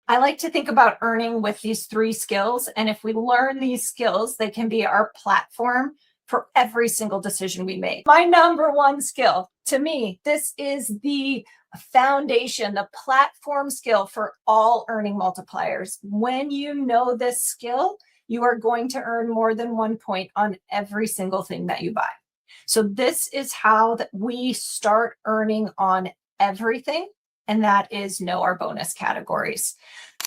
I like to think about earning with these 3 skills. And if we learn these skills, they can be our platform for every single decision we make. My number one skill, to me, this is the foundation, the platform skill for all earning multipliers. When you know this skill, you are going to earn more than 1 point on every single thing that you buy. So this is how that we start earning on everything, and that is know our bonus categories.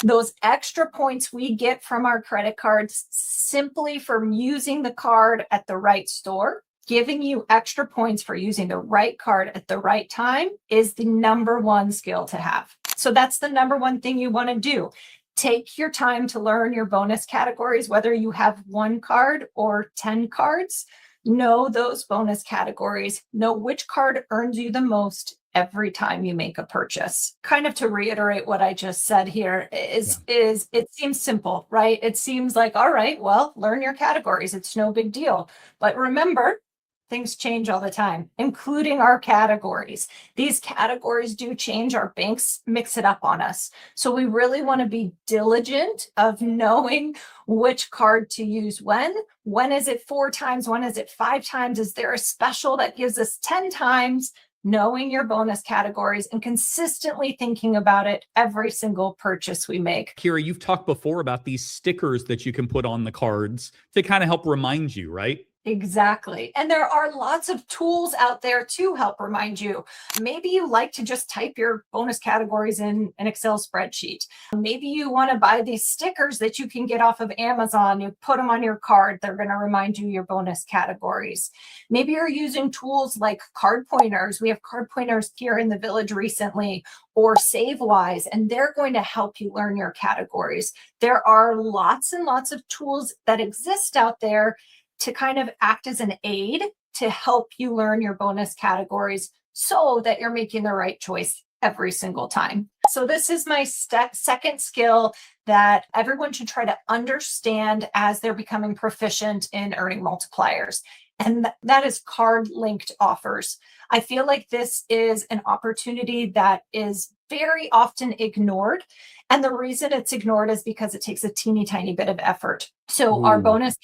Those extra points we get from our credit cards simply from using the card at the right store, giving you extra points for using the right card at the right time, is the number one skill to have. So that's the number one thing you want to do. Take your time to learn your bonus categories, whether you have 1 card or 10 cards. Know those bonus categories. Know which card earns you the most every time you make a purchase. Kind of to reiterate what I just said here is it seems simple, right? It seems like, all right, well, learn your categories. It's no big deal. But remember, things change all the time, including our categories. These categories do change. Our banks mix it up on us. So we really want to be diligent of knowing which card to use when. When is it 4 times? When is it 5 times? Is there a special that gives us 10 times? Knowing your bonus categories and consistently thinking about it every single purchase we make. Kira, you've talked before about these stickers that you can put on the cards to kind of help remind you, right? Exactly. And there are lots of tools out there to help remind you. Maybe you like to just type your bonus categories in an Excel spreadsheet. Maybe you want to buy these stickers that you can get off of Amazon. You put them on your card. They're going to remind you your bonus categories. Maybe you're using tools like card pointers. We have card pointers here in the village recently, or SaveWise, and they're going to help you learn your categories. There are lots and lots of tools that exist out there to kind of act as an aid to help you learn your bonus categories so that you're making the right choice every single time. So this is my second skill that everyone should try to understand as they're becoming proficient in earning multipliers. And that is card linked offers. I feel like this is an opportunity that is very often ignored. And the reason it's ignored is because it takes a teeny tiny bit of effort. So our bonus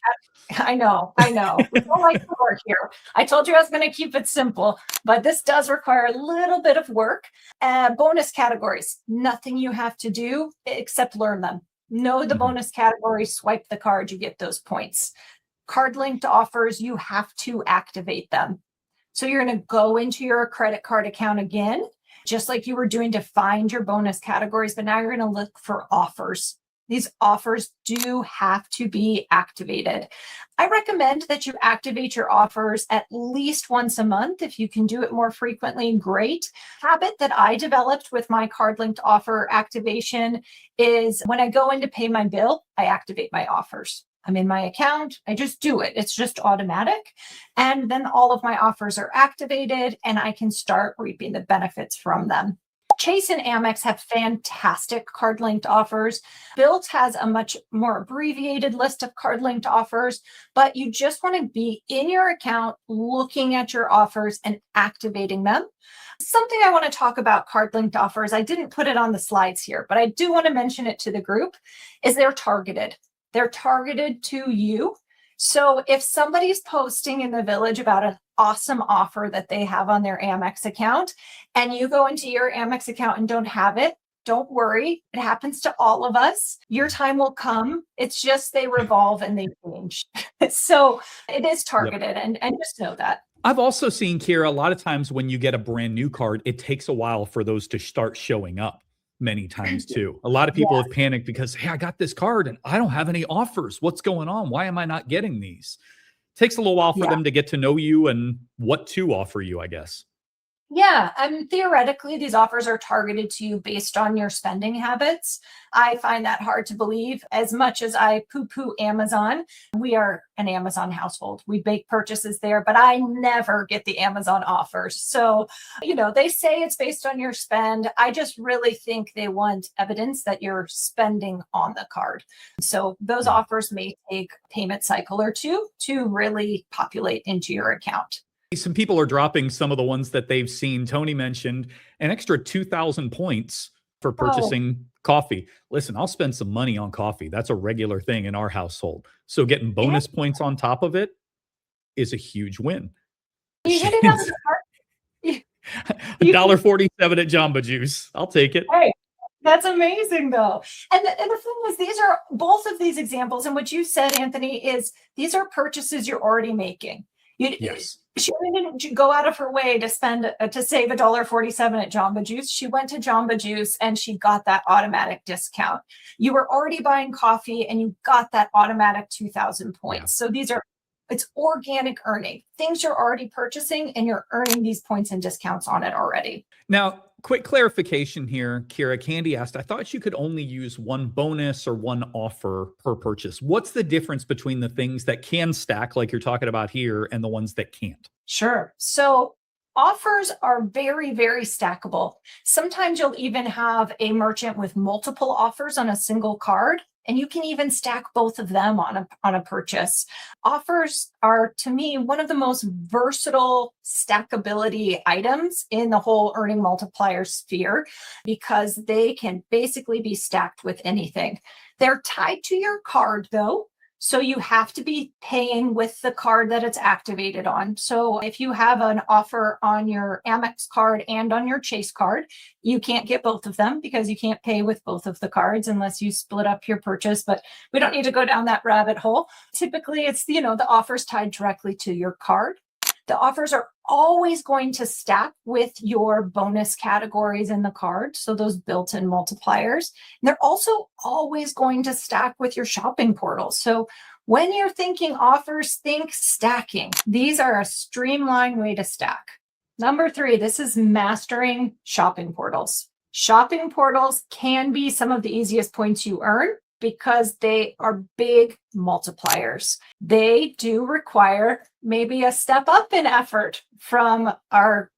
I know. We don't like to work here. I told you I was going to keep it simple, but this does require a little bit of work. Bonus categories, nothing you have to do except learn them. Know the bonus categories, swipe the card, you get those points. Card linked offers, you have to activate them. So you're going to go into your credit card account again, just like you were doing to find your bonus categories, but now you're going to look for offers. These offers do have to be activated. I recommend that you activate your offers at least once a month. If you can do it more frequently, great. Habit that I developed with my card linked offer activation is when I go in to pay my bill, I activate my offers. I'm in my account. I just do it. It's just automatic. And then all of my offers are activated and I can start reaping the benefits from them. Chase and Amex have fantastic card linked offers. Bilt has a much more abbreviated list of card linked offers, but you just want to be in your account looking at your offers and activating them. Something I want to talk about card linked offers, I didn't put it on the slides here, but I do want to mention it to the group, is they're targeted. They're targeted to you. So if somebody's posting in the village about an awesome offer that they have on their Amex account and you go into your Amex account and don't have it, don't worry. It happens to all of us. Your time will come. It's just they revolve and they change. So it is targeted and just know that. I've also seen, Kira, a lot of times when you get a brand new card, it takes a while for those to start showing up. Many times too. A lot of people have panicked because, hey, I got this card and I don't have any offers. What's going on? Why am I not getting these? It takes a little while for them to get to know you and what to offer you, I guess. Yeah, theoretically, these offers are targeted to you based on your spending habits. I find that hard to believe. As much as I poo-poo Amazon, we are an Amazon household. We make purchases there, but I never get the Amazon offers. So, they say it's based on your spend. I just really think they want evidence that you're spending on the card. So those offers may take a payment cycle or two to really populate into your account. Some people are dropping some of the ones that they've seen. Tony mentioned an extra 2,000 points for purchasing Coffee. Listen, I'll spend some money on coffee. That's a regular thing in our household. So getting bonus points on top of it is a huge win. You hit it out of the park. You, you, $1.47 at Jamba Juice. I'll take it. hey, that's amazing, though. And the thing is, these are both of these examples. And what you said, Anthony, is these are purchases you're already making. Yes. She didn't go out of her way to spend to save $1.47 at Jamba Juice. She went to Jamba Juice and she got that automatic discount. You were already buying coffee and you got that automatic 2,000 points. So it's organic earning, things you're already purchasing and you're earning these points and discounts on it already. Now, quick clarification here, Kira. Candy asked, I thought you could only use one bonus or one offer per purchase. What's the difference between the things that can stack, like you're talking about here, and the ones that can't? Sure. So offers are very, very stackable. Sometimes you'll even have a merchant with multiple offers on a single card, and you can even stack both of them on a purchase. Offers are, to me, one of the most versatile stackability items in the whole earning multiplier sphere, because they can basically be stacked with anything. They're tied to your card, though. So you have to be paying with the card that it's activated on. So if you have an offer on your Amex card and on your Chase card, you can't get both of them because you can't pay with both of the cards unless you split up your purchase. But we don't need to go down that rabbit hole. Typically, it's, the offer's tied directly to your card. The offers are always going to stack with your bonus categories in the card, so those built-in multipliers. And they're also always going to stack with your shopping portal. So when you're thinking offers, think stacking. These are a streamlined way to stack. Number 3, this is mastering shopping portals. Shopping portals can be some of the easiest points you earn because they are big multipliers. They do require maybe a step up in effort from our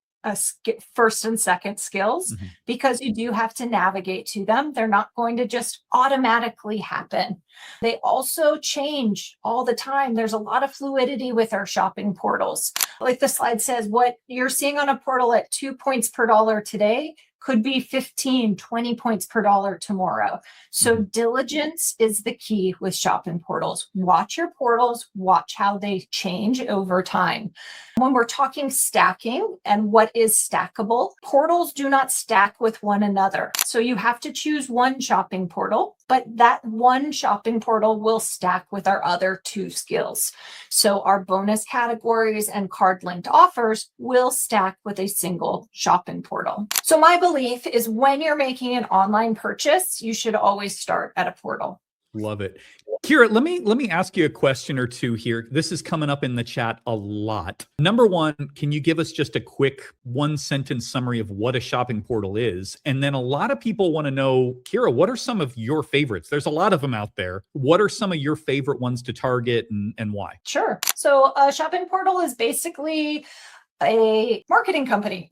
first and second skills, because you do have to navigate to them. They're not going to just automatically happen. They also change all the time. There's a lot of fluidity with our shopping portals. Like the slide says, what you're seeing on a portal at 2 points per dollar today could be 15, 20 points per dollar tomorrow. So diligence is the key with shopping portals. Watch your portals, watch how they change over time. When we're talking stacking and what is stackable, portals do not stack with one another. So you have to choose one shopping portal, but that one shopping portal will stack with our other 2 skills. So our bonus categories and card linked offers will stack with a single shopping portal. So my belief is when you're making an online purchase, you should always start at a portal. Love it. Kira, let me ask you a question or two here. This is coming up in the chat a lot. Number one, can you give us just a quick 1-sentence summary of what a shopping portal is? And then a lot of people want to know, Kira, what are some of your favorites? There's a lot of them out there. What are some of your favorite ones to target and why? Sure. So a shopping portal is basically a marketing company.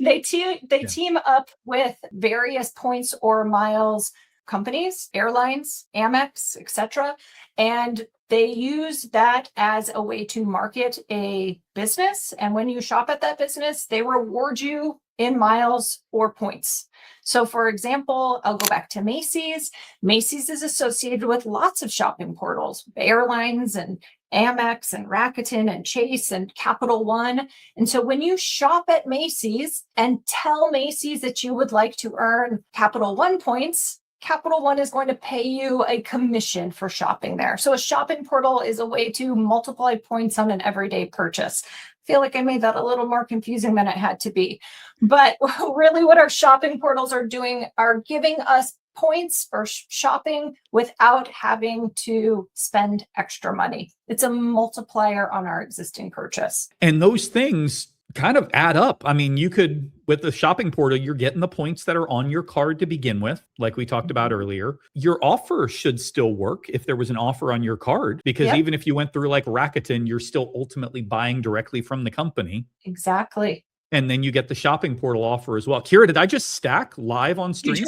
They team up with various points or miles companies, airlines, Amex, etc. And they use that as a way to market a business. And when you shop at that business, they reward you in miles or points. So for example, I'll go back to Macy's. Macy's is associated with lots of shopping portals, airlines and Amex and Rakuten and Chase and Capital One. And so when you shop at Macy's and tell Macy's that you would like to earn Capital One points, Capital One is going to pay you a commission for shopping there. So a shopping portal is a way to multiply points on an everyday purchase. I feel like I made that a little more confusing than it had to be. But really what our shopping portals are doing are giving us points for shopping without having to spend extra money. It's a multiplier on our existing purchase. And those things kind of add up. I mean, you could, with the shopping portal, you're getting the points that are on your card to begin with, like we talked about earlier. Your offer should still work if there was an offer on your card, because even if you went through like Rakuten, you're still ultimately buying directly from the company. Exactly. And then you get the shopping portal offer as well. Kira, did I just stack live on stream?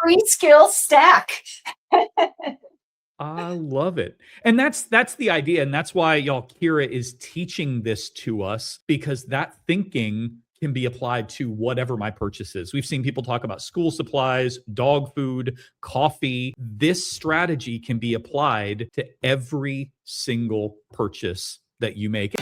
Free skill stack. I love it. And that's the idea. And that's why y'all, Kira is teaching this to us, because that thinking can be applied to whatever my purchase is. We've seen people talk about school supplies, dog food, coffee. This strategy can be applied to every single purchase that you make.